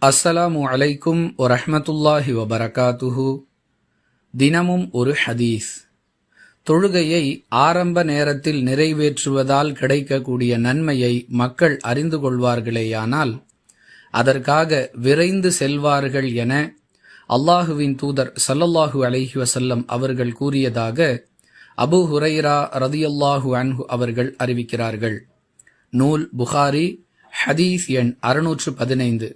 அஸ்ஸலாமு அலைக்கும் வரஹ்மத்துல்லாஹி வபரகாத்துஹு. தினமும் ஒரு ஹதீஸ். தொழுகையை ஆரம்ப நேரத்தில் நிறைவேற்றுவதால் கிடைக்கக்கூடிய நன்மையை மக்கள் அறிந்து கொள்வார்களேயானால் அதற்காக விரைந்து செல்வார்கள் என அல்லாஹுவின் தூதர் ஸல்லல்லாஹு அலைஹி வஸல்லம் அவர்கள் கூறியதாக அபூ ஹுரைரா ரதியல்லாஹு அன்ஹு அவர்கள் அறிவிக்கிறார்கள். நூல் புகாரி, ஹதீஸ் எண் 615.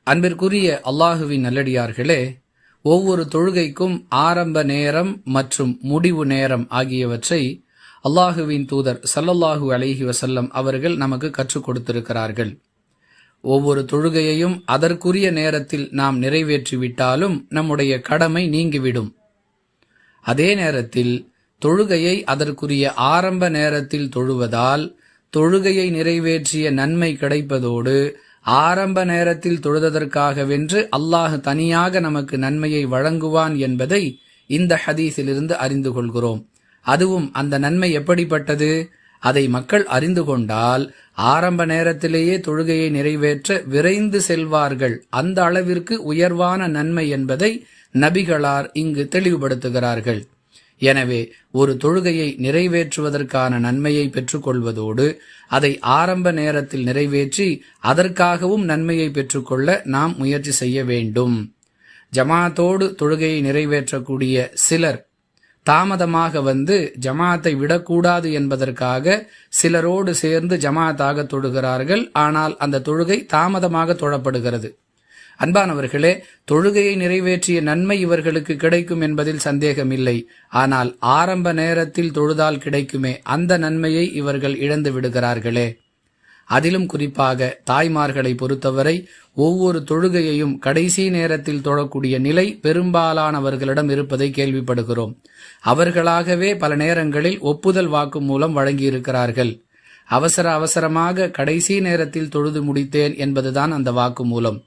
அன்பிற்குரிய அல்லாஹுவின் நல்லடியார்களே, ஒவ்வொரு தொழுகைக்கும் ஆரம்ப நேரம் மற்றும் முடிவு நேரம் ஆகியவற்றை அல்லாஹுவின் தூதர் ஸல்லல்லாஹு அலைஹி வஸல்லம் அவர்கள் நமக்கு கற்றுக் கொடுத்திருக்கிறார்கள். ஒவ்வொரு தொழுகையையும் அதற்குரிய நேரத்தில் நாம் நிறைவேற்றிவிட்டாலும் நம்முடைய கடமை நீங்கிவிடும். அதே நேரத்தில் தொழுகையை அதற்குரிய ஆரம்ப நேரத்தில் தொழுவதால் தொழுகையை நிறைவேற்றிய நன்மை கிடைப்பதோடு ஆரம்ப நேரத்தில் தொழுததற்காகவென்று அல்லாஹ் தனியாக நமக்கு நன்மையை வழங்குவான் என்பதை இந்த ஹதீஸிலிருந்து அறிந்து கொள்கிறோம். அதுவும் அந்த நன்மை எப்படிப்பட்டது? அதை மக்கள் அறிந்து கொண்டால் ஆரம்ப நேரத்திலேயே தொழுகையை நிறைவேற்ற விரைந்து செல்வார்கள். அந்த அளவிற்கு உயர்வான நன்மை என்பதை நபிகளார் இங்கு தெளிவுபடுத்துகிறார்கள். எனவே ஒரு தொழுகையை நிறைவேற்றுவதற்கான நன்மையை பெற்றுக்கொள்வதோடு அதை ஆரம்ப நேரத்தில் நிறைவேற்றி அதற்காகவும் நன்மையை பெற்றுக்கொள்ள நாம் முயற்சி செய்ய வேண்டும். ஜமாத்தோடு தொழுகையை நிறைவேற்றக்கூடிய சிலர் தாமதமாக வந்து ஜமாத்தை விடக்கூடாது என்பதற்காக சிலரோடு சேர்ந்து ஜமாத்தாக தொழுகிறார்கள். ஆனால் அந்த தொழுகை தாமதமாக தொழப்படுகிறது. அன்பானவர்களே, தொழுகையை நிறைவேற்றிய நன்மை இவர்களுக்கு கிடைக்கும் என்பதில் சந்தேகமில்லை. ஆனால் ஆரம்ப நேரத்தில் தொழுதால் கிடைக்குமே அந்த நன்மையை இவர்கள் இழந்து விடுகிறார்களே. அதிலும் குறிப்பாக தாய்மார்களை பொறுத்தவரை ஒவ்வொரு தொழுகையையும் கடைசி நேரத்தில் தொழக்கூடிய நிலை பெரும்பாலானவர்களிடம் இருப்பதை கேள்விப்படுகிறோம். அவர்களாகவே பல நேரங்களில் ஒப்புதல் வாக்கு மூலம் வழங்கியிருக்கிறார்கள். அவசரமாக கடைசி நேரத்தில் தொழுது முடித்தேன் என்பதுதான் அந்த வாக்கு மூலம்.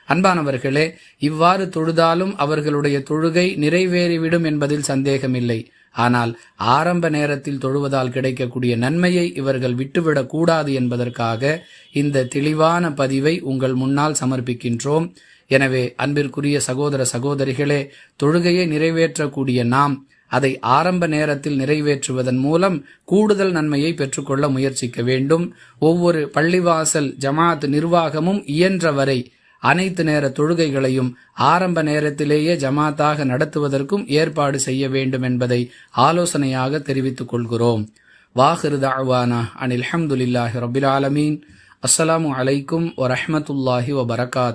அன்பானவர்களே, இவ்வாறு தொழுதாலும் அவர்களுடைய தொழுகை நிறைவேறிவிடும் என்பதில் சந்தேகமில்லை. ஆனால் ஆரம்ப நேரத்தில் தொழுவதால் கிடைக்கக்கூடிய நன்மையை இவர்கள் விட்டுவிடக் கூடாது என்பதற்காக இந்த தெளிவான பதிவை உங்கள் முன்னால் சமர்ப்பிக்கின்றோம். எனவே அன்பிற்குரிய சகோதர சகோதரிகளே, தொழுகையை நிறைவேற்றக்கூடிய நாம் அதை ஆரம்ப நேரத்தில் நிறைவேற்றுவதன் மூலம் கூடுதல் நன்மையை பெற்றுக்கொள்ள முயற்சிக்க வேண்டும். ஒவ்வொரு பள்ளிவாசல் ஜமாத் நிர்வாகமும் இயன்றவரை அனைத்து நேர தொழுகைகளையும் ஆரம்ப நேரத்திலேயே ஜமாத்தாக நடத்துவதற்கும் ஏற்பாடு செய்ய வேண்டும் என்பதை ஆலோசனையாக தெரிவித்துக் கொள்கிறோம். வாஹிரு தஅவானா அனில் ஹம்துலில்லாஹி ரப்பில் ஆலமீன். அஸ்ஸலாமு அலைக்கும் வரஹ்மத்துல்லாஹி வபரகாத்துஹு.